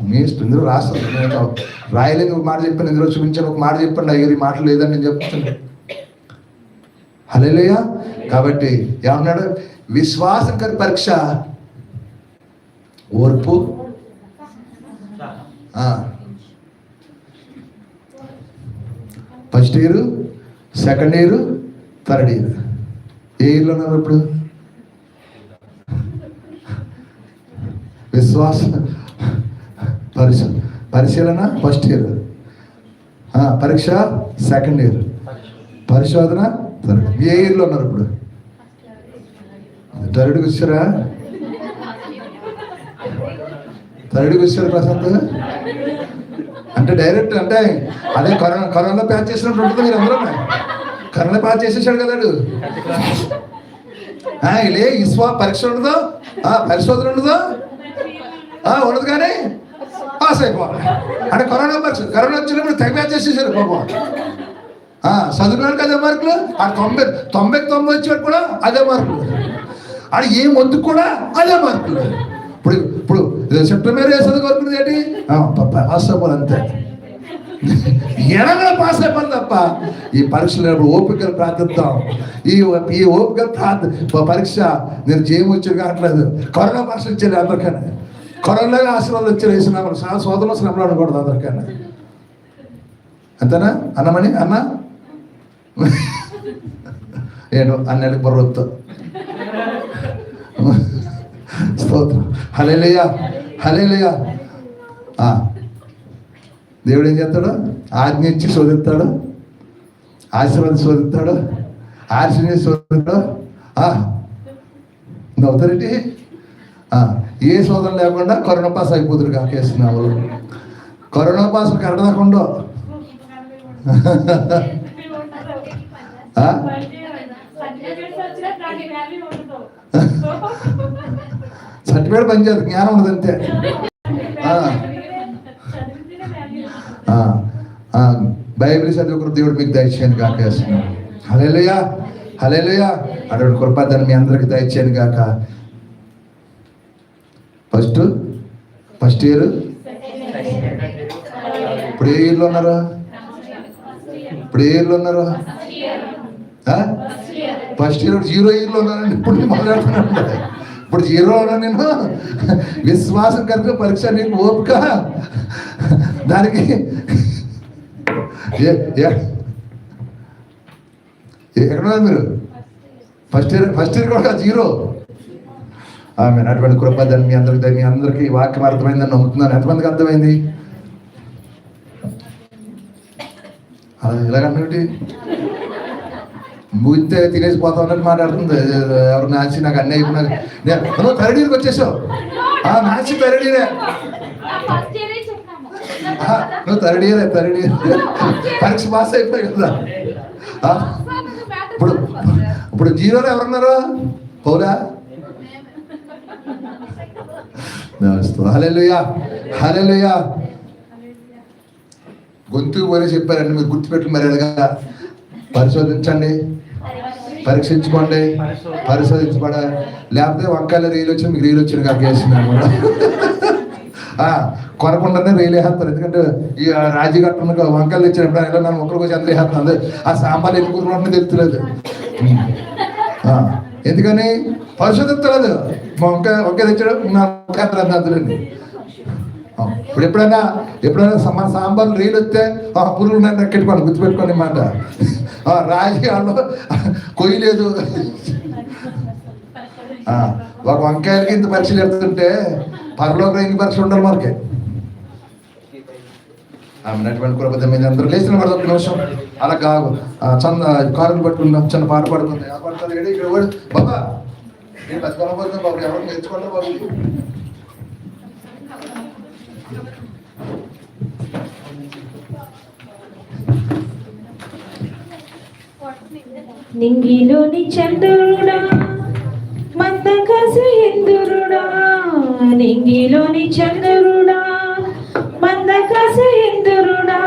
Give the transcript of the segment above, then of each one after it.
మీ ఇష్టం, ఇందులో రాస్తాను. రాయలేదు ఒక మాట చెప్పాను, ఇందులో చూపించాను ఒక మాట చెప్పండి. అయ్యో ఈ మాటలు లేదని నేను చెప్తాను. హల్లెలూయా. కాబట్టి ఏమన్నాడు? విశ్వాసం కరి పరీక్ష ఓర్పు. First year, second year, third year. ఏ ఇయర్లో ఉన్నారు ఇప్పుడు? విశ్వాసం పరిశీలన ఫస్ట్ ఇయర్, పరీక్ష సెకండ్ ఇయర్, పరిశోధన థర్డ్. ఏ ఇయర్లో ఉన్నారు ఇప్పుడు? థర్డ్కి వచ్చారా? థర్డ్కి వచ్చారు ప్రశాంత్ అంటే డైరెక్ట్ అంటే అదే కరోనా ప్యాచ్ చేసినట్టు ఉంటుంది. మీరు అందరూ కరోనా ప్యాచ్ చేసేసాడు కదా. లే పరీక్ష ఉండదు, పరిశోధన ఉండదు, ఉండదు కానీ పాస్ అయిపోవాలి అంటే కరోనా పరీక్ష. కరోనా వచ్చినప్పుడు తెగ ప్యాచ్ చేసేసారు పాపం. చదువుకున్నాడు అదే మార్కులు. ఆ 90 వచ్చేవాడు కూడా అదే మార్కులు. అది ఏం వద్దు కూడా అదే మార్కులు. ఇప్పుడు సెప్టెంబర్ వేసేది కోరుకునేది ఏంటి? పాస్ అయిపోవాలి అంతే. ఎనగ పాస్ అయిపోవాలి తప్ప ఈ పరీక్షలు ఓపికలు ప్రార్థిద్దాం. ఈ ఓపికలు పరీక్ష నేను జయం వచ్చేది కావట్లేదు. కరోనా పరీక్ష వచ్చేది అందరికన్నా. కరోనాగా ఆశీర్వాదాలు వచ్చి వేసినాము. సోదరులు శ్రమలు అనకూడదు అందరికన్నా. అంతేనా అన్నమని అన్న? ఏడు అన్నెళ్ళకి బుర్రొద్దు. స్తోత్రం. హల్లెలూయా, హల్లెలూయా. దేవుడు ఏం చేస్తాడు? ఆజ్ఞ ఇచ్చి శోధిస్తాడు, ఆశీర్వాదం శోధిస్తాడు, ఆశీర్వాదం శోధిస్తాడు. నవ్వుతారేంటి? ఏ శోధన లేకుండా కరోనా పాస్ అయిపోతురు కాకేస్తున్నావు. కరోనా పాస్ కరడకుండా సర్టిఫికేట్ పనిచేయదు, జ్ఞానం ఉండదు అంతే. బైబిల్ చదువుకున్న దేవుడు మీకు దయచేయను కాక వేస్తున్నాం. హల్లెలూయా, హల్లెలూయా. అటువంటి కృపను మీ అందరికి దయచేయను కాక. ఫస్ట్ ఇయర్ ఇప్పుడు ఏ ఇయర్లో ఉన్నారు? ఇప్పుడు ఏ ఇయర్లో ఉన్నారు? ఫస్ట్ ఇయర్ 0 ఇయర్లో ఉన్నానండి. ఇప్పుడు నేను మాట్లాడుతున్నాను. ఇప్పుడు 0 ఉన్నాను నేను. విశ్వాసం కనుక పరీక్ష, నీకు ఓపిక దానికి ఎక్కడున్నారు మీరు? ఫస్ట్ ఇయర్ కూడా 0. ఆమె అటువంటి కృపదని మీ అందరికీ వాక్యం అర్థమైందని నమ్ముతున్నాను. ఎంతమందికి అర్థమైంది? అలా ఎలాగంటే ముగితే తినేసి పోతా ఉన్నట్టు మాట్లాడుతుంది. ఎవరు నాచి నాకు అన్నీ అయిపోయినారు. నువ్వు థర్డ్ ఇయర్కి వచ్చేసావు. నాచి థర్డ్ ఇయరే. నువ్వు థర్డ్ ఇయర్ పరీక్ష పాస్ అయిపోయి కదా. ఇప్పుడు 0లో ఎవరున్నారు? పౌరా. హల్లెలూయా, హల్లెలూయా. గొంతుకు పోలే చెప్పారండి. మీరు గుర్తుపెట్టు మర్యాదగా పరిశోధించండి, పరీక్షించుకోండి, పరిశోధించబడ. లేకపోతే వంకాయలు రీలు వచ్చి మీకు రీలు వచ్చిన కాక వేస్తున్నాను. కొనకుండానే రీలు వేస్తారు. ఎందుకంటే ఈ రాజీఘట్టంలో వంకాయలు తెచ్చినప్పుడు ఇలా నన్ను ఒకరికి వచ్చి అందరూ వేస్తున్నాను. ఆ సాంబార్ ఎన్ని కూరలు తెలుస్తలేదు. ఎందుకని పరిశోధించలేదు. వంకాయ తెచ్చాడు నా అందులోని. ఇప్పుడు ఎప్పుడైనా మన సాంబార్లు రీలు వస్తే పురుగులు ఉన్నాయని ఎక్కెట్టుకోండి, గుర్తుపెట్టుకోండి మాట. రాజకీయాల్లో కొయ్యలేదు. ఒక వంకాయలకి ఇంత పరీక్షలు ఎడుతుంటే పరలోకం ఎన్ని పరీక్షలు ఉండాలి మనకి. అటువంటి కృప మీద అందరూ లేచిన పడదు. ఒక నిమిషం అలా కాదు. కారుని పట్టుకుందాం, చిన్న పాట పడుతుంది. ఆ పడతాను ఏడు ఇక్కడ బాబా నేను బతుకమ్మ పడుతుంది బాబు. ఎవరు నేర్చుకోండి బాబు. నింగిలోని చంద్రుడా, మందకాసి ఇంద్రుడా, నింగిలోని చంద్రుడా, మందకాసి ఇంద్రుడా,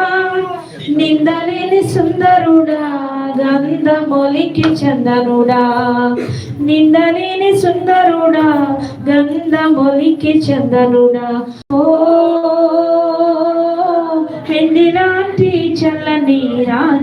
నిందలేని సుందరుడా, గంధమొలికి చందనుడా, నిందలేని సుందరుడా, గంధమొలికి చందనుడా. ఓ వెండి లాంటి చల్లని రాజా